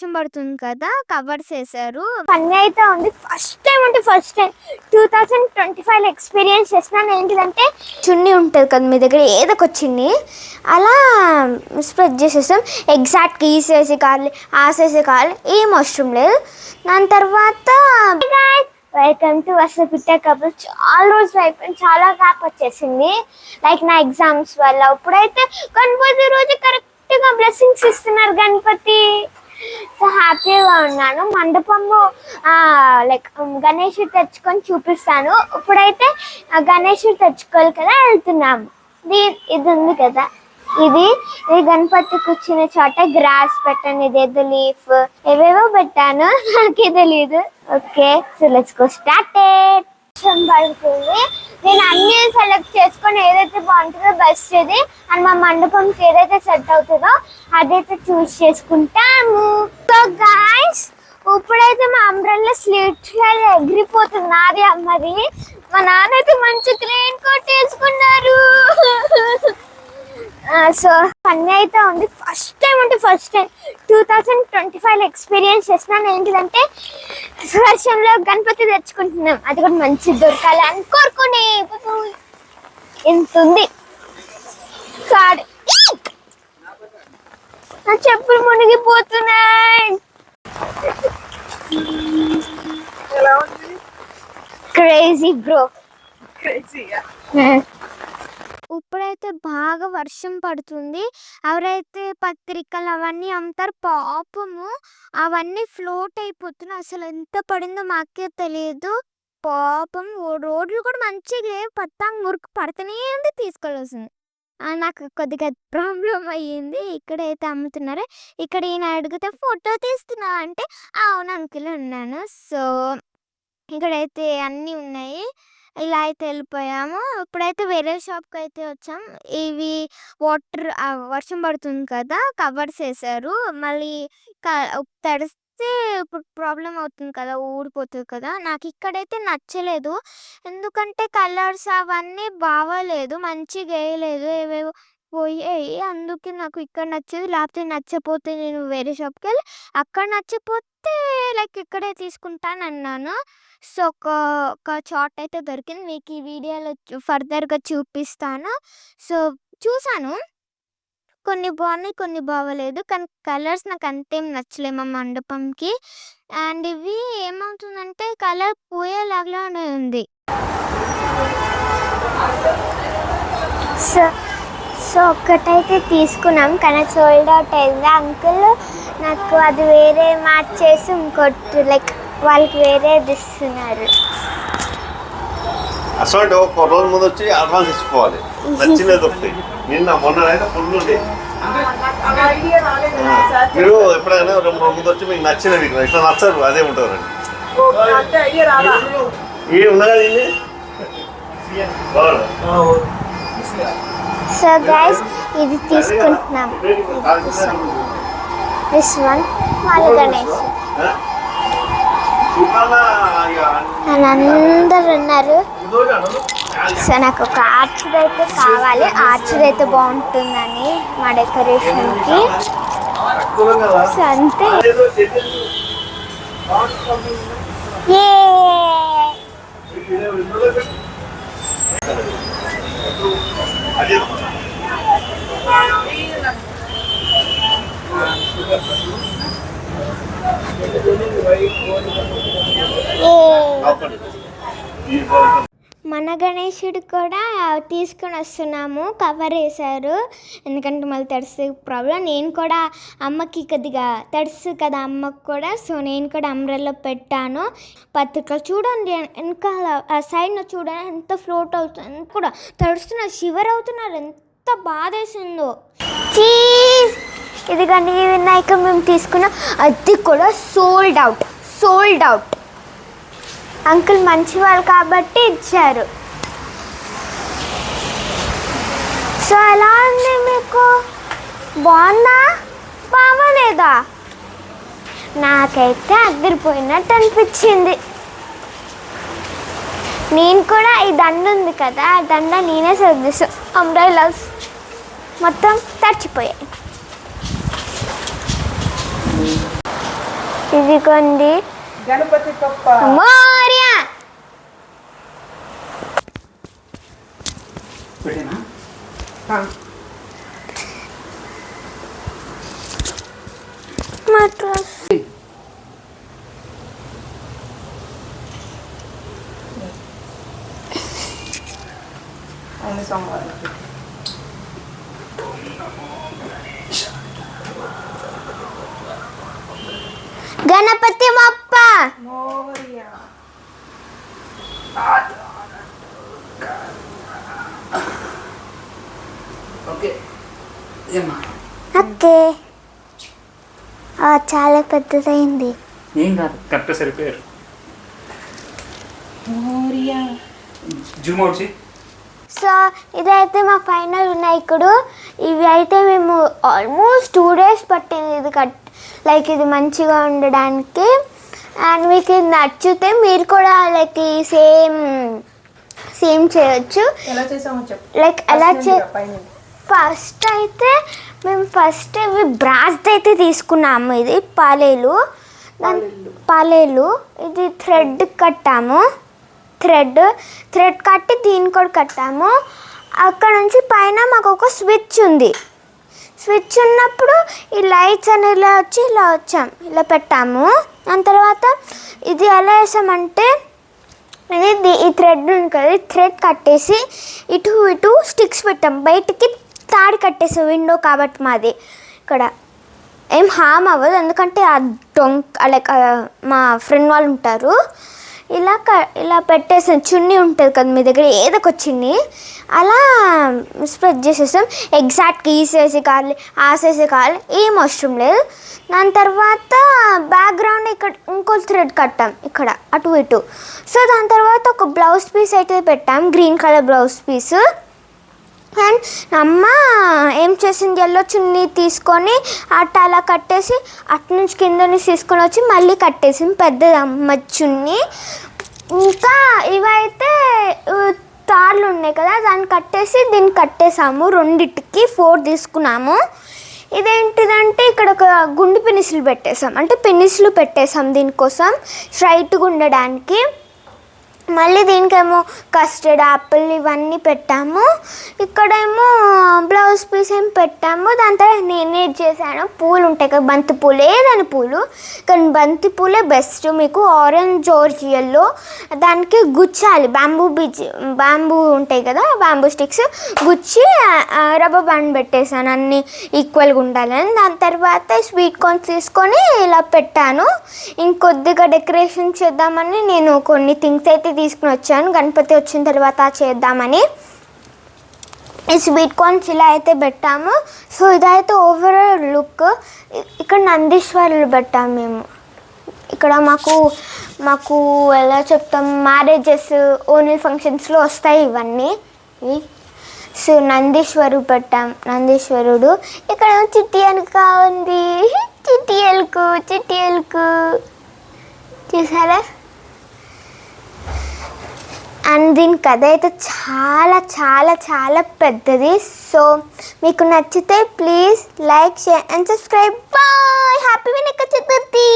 వర్షం పడుతుంది కదా, కవర్స్ వేసారు. ఫన్నీ అయితే ఉంది. ఫస్ట్ టైం 2025 ఎక్స్పీరియన్స్ చేస్తున్నాను. ఏంటిదంటే చున్నీ ఉంటుంది కదా మీ దగ్గర, ఏదో ఒక చున్నీ అలా స్ప్రెడ్ చేసేస్తాం. ఎగ్జాక్ట్గా ఈ సైజు కావాలి, ఆ సైజు కావాలి, ఏం అవసరం లేదు. దాని తర్వాత వెల్కమ్ టు వసపిట్ట కబుల్. చాలా రోజులు అయిపోయింది, చాలా గ్యాప్ వచ్చేసింది. లైక్ నా ఎగ్జామ్స్ వల్ల. ఇప్పుడైతే గణపతి రోజు కరెక్ట్గా బ్లెస్సింగ్స్ ఇస్తున్నారు గణపతి. సో హ్యాపీగా ఉన్నాను. మండపము లైక్ గణేశుడు తెచ్చుకొని చూపిస్తాను. ఇప్పుడైతే గణేశుడు తెచ్చుకోవాలి కదా, వెళ్తున్నాము. ఇది ఉంది కదా, ఇది గణపతి కూర్చునే చోట. గ్రాస్ పెట్టాను, ఇదేదో లీఫ్, ఏవేవో పెట్టాను, నాకే తెలియదు. Okay, so let's go started. పడుతుంది. నేను అన్ని సెలెక్ట్ చేసుకొని ఏదైతే బాగుంటుందో బెస్ట్ ఇది అండ్ మా మండపంకి ఏదైతే సెట్ అవుతుందో అదైతే చూస్ చేసుకుంటాము. సో గైస్, ఇప్పుడైతే మా అంబ్రెల్లా స్లీట్ ఎగిరిపోతుంది, నాది అమ్మది. మా నాన్న అయితే మంచి రెయిన్ కోట్ వేసుకున్నారు. సో ఫన్నీ అయితే ఉంది. ఫస్ట్ టైం 2025 ఎక్స్పీరియన్స్ చేస్తున్నాను. ఏంటిదంటే వర్షంలో గణపతి తెచ్చుకుంటున్నాం, అది కూడా మంచి దొరకాలి అని కోరుకుని. ఎంత ఉంది సారీ, నా చెప్పులు మునిగిపోతున్నాయి. క్రేజీ బ్రో, ఇప్పుడైతే బాగా వర్షం పడుతుంది. ఎవరైతే పత్రికలు అవన్నీ అమ్ముతారు పాపము, అవన్నీ ఫ్లోట్ అయిపోతున్నాయి. అసలు ఎంత పడిందో మాకే తెలియదు. పాపం రోడ్లు కూడా మంచిగా లేవు, పత్తాంగ్ మురికి పడుతూనే ఉంది, తీసుకెళ్ళాల్సింది. నాకు కొద్దిగా ప్రాబ్లం అయ్యింది. ఇక్కడైతే అమ్ముతున్నారు. ఇక్కడ ఈయన అడిగితే ఫోటో తీస్తున్నావు అంటే అవును అంకుల్ ఉన్నాను. సో ఇక్కడైతే అన్నీ ఉన్నాయి. ఇలా అయితే వెళ్ళిపోయాము. ఇప్పుడైతే వేరే షాప్కి అయితే వచ్చాం. ఇవి వాటర్, వర్షం పడుతుంది కదా, కవర్స్ వేసారు. మళ్ళీ తడిస్తే ఇప్పుడు ప్రాబ్లం అవుతుంది కదా, ఊడిపోతుంది కదా. నాకు ఇక్కడైతే నచ్చలేదు, ఎందుకంటే కలర్స్ అవన్నీ బాగోలేదు, మంచిగా వేయలేదు, ఏవేవో పోయాయి. అందుకే నాకు ఇక్కడ నచ్చదు. లేకపోతే నచ్చపోతే నేను వేరే షాప్కి వెళ్ళి అక్కడ నచ్చపోతే లైక్ ఇక్కడే తీసుకుంటాను అన్నాను. సో ఒక చార్ట్ అయితే దొరికింది, మీకు ఈ వీడియోలో ఫర్దర్గా చూపిస్తాను. సో చూసాను, కొన్ని బాగున్నాయి, కొన్ని బాగోలేదు. కానీ కలర్స్ నాకు అంతేం నచ్చలేదు మా మండపంకి. అండ్ ఇవి ఏమవుతుందంటే కలర్ పోయేలాగానే ఉంది. సో ఒక్కటైతే తీసుకున్నాం, కానీ సోల్డ్ అవుట్ అయింది. అంకుల్ నాకు అది వేరే మార్చేసి ఇంకోటి లైక్ వాళ్ళకి వేరేది ఇస్తున్నారు. అసలు ఒక రోజు ముందు వచ్చి అడ్వాన్స్ ఇచ్చిపోవాలి, నచ్చినది ఒకటి. నిన్న మొన్న అయితే ఫుల్ ఉండే. మీరు ఎప్పుడైనా 2 రోజుల ముందు వచ్చి మీకు నచ్చినవి ఇట్లా నచ్చరు, అదే ఉంటారండి. ఏ ఉన్నదా సో గైస్, ఇది తీసుకుంటున్నాం. దిస్ వన్ వాళ్ళ గణేష్ అని అందరు ఉన్నారు. సో నాకు ఒక ఆర్చర్ అయితే కావాలి, ఆర్చర్ అయితే బాగుంటుందని మా డెకరేషన్కి. సో అంతే. మన గణేశుడు కూడా తీసుకొని వస్తున్నాము, కవర్ వేశారు. ఎందుకంటే మళ్ళీ తడిసే ప్రాబ్లం. నేను కూడా అమ్మకి కొద్దిగా తడుసు కదా అమ్మకి కూడా. సో నేను కూడా అంబ్రెల్లా పెట్టాను. పత్రికలు చూడండి వెనకాల ఆ సైడ్ను చూడండి ఎంత ఫ్లోట్ అవుతుంది, కూడా తడుస్తున్నారు, షివర్ అవుతున్నారు, ఎంత బాధ వేసిందో. ఇదిగండి ఈ వినాయక మేము తీసుకున్నాం, అది కూడా సోల్డ్ అవుట్. అంకుల్ మంచివాళ్ళు కాబట్టి ఇచ్చారు. సో ఎలా ఉంది మీకు, బాగుందా బాగోలేదా? నాకైతే అదిరిపోయినట్టు అనిపించింది. నేను కూడా ఈ దండ ఉంది కదా, ఆ దండ నేనే సర్దిస్తాను. అంబ్రెల్లాస్ మొత్తం తడిచిపోయాయి. ఇదిగోండి గణపతి పప్ప. మోరియా. ఆ, మట్రాస్. అవును సోమవారం. గణపతి బప్ప. మోరియా. ఓకే ఏమ్మా ఓకే. చాలా పెద్దదైంది. ఏం కాదు కరెక్ట్ సరిపోయారు. మోరియా. జూమ్ అవుట్ చేయి. సో ఇదైతే మా ఫైనల్ వినాయకుడు. ఇవి అయితే మేము ఆల్మోస్ట్ 2 days పట్టింది ఇది లైక్ ఇది మంచిగా ఉండడానికి. అండ్ మీకు ఇది నచ్చితే మీరు కూడా లైక్ సేమ్ చేయొచ్చు. ఎలా చేసామో చెప్పు. లైక్ ఎలా పైన ఫస్ట్ అయితే మేము ఇవి బ్రాస్ది అయితే తీసుకున్నాము. ఇది పాలేలు ఇది థ్రెడ్ కట్టాము. థ్రెడ్ కట్టి దీన్ని కూడా కట్టాము. అక్కడ నుంచి పైన మాకు ఒక స్విచ్ ఉంది. స్విచ్ ఉన్నప్పుడు ఈ లైట్స్ అని ఇలా వచ్చాం, ఇలా పెట్టాము. దాని తర్వాత ఇది ఎలా వేసామంటే ఈ థ్రెడ్ ఉంది కదా, ఈ థ్రెడ్ కట్టేసి ఇటు స్టిక్స్ పెట్టాం. బయటికి తాడి కట్టేసాం, విండో కాబట్టి మాది. ఇక్కడ ఏం హామ్ అవ్వదు ఎందుకంటే ఆ లైక్ మా ఫ్రెండ్ వాళ్ళు ఉంటారు. ఇలా పెట్టేసాం. చున్నీ ఉంటుంది కదా మీ దగ్గర, ఏదో ఒక చున్నీ అలా స్ప్రెడ్ చేసేసాం. ఎగ్జాక్ట్గా ఈ సైజు కావాలి, ఆ సైజు కావాలి, ఏం అవసరం లేదు. దాని తర్వాత బ్యాక్గ్రౌండ్ ఇక్కడ ఇంకో థ్రెడ్ కట్టాం, ఇక్కడ అటు ఇటు. సో దాని తర్వాత ఒక బ్లౌజ్ పీస్ అయితే పెట్టాం, green colour blouse piece. And అమ్మ ఏం చేసింది, ఎల్లో చున్నీ తీసుకొని అలా కట్టేసి అటు నుంచి కింద నుంచి తీసుకొని వచ్చి మళ్ళీ కట్టేసింది పెద్దది అమ్మ చున్నీ. ఇంకా ఇవైతే తాళ్ళు ఉన్నాయి కదా, దాన్ని కట్టేసి దీన్ని కట్టేసాము. రెండిటికి 4 తీసుకున్నాము. ఇదేంటిదంటే ఇక్కడ ఒక గుండు పినిసులు పెట్టేసాం, అంటే పినిసులు పెట్టేసాం దీనికోసం స్ట్రైట్గా ఉండడానికి. మళ్ళీ దీనికేమో కస్టర్డ్ యాపిల్ ఇవన్నీ పెట్టాము. ఇక్కడేమో బ్లౌజ్ పీస్ ఏం పెట్టాము. దాని తర్వాత నేనే చేశాను. పూలు ఉంటాయి కదా, బంతి పూలు, ఏదైనా పూలు, కానీ బంతి పూలే బెస్ట్. మీకు ఆరెంజ్ జోర్జియల్లో దానికి గుచ్చాలి, బ్యాంబూ ఉంటాయి కదా, బ్యాంబూ స్టిక్స్ గుచ్చి రబ్బర్ బ్యాండ్ పెట్టేశాను, అన్నీ ఈక్వల్గా ఉండాలని. దాని తర్వాత స్వీట్ కార్న్స్ తీసుకొని ఇలా పెట్టాను. ఇంకొద్దిగా డెకరేషన్ చేద్దామని నేను కొన్ని థింగ్స్ అయితే తీసుకుని వచ్చాను, గణపతి వచ్చిన తర్వాత చేద్దామని. ఈ స్వీట్ కార్న్స్ ఇలా అయితే పెట్టాము. సో ఇదైతే ఓవరాల్ లుక్. ఇక్కడ నందీశ్వరులు పెట్టాము మేము. ఇక్కడ మాకు ఎలా చెప్తాం, మ్యారేజెస్ ఓన్లీ ఫంక్షన్స్లో వస్తాయి ఇవన్నీ. సో నందీశ్వరుడు. ఇక్కడ చిట్టి ఎలుక ఉంది, చిట్టి ఎలుకు చూసారా. అండ్ దీని కథ అయితే చాలా చాలా చాలా పెద్దది. సో మీకు నచ్చితే please like, share and subscribe. Bye. Happy Vinayaka Chaturthi.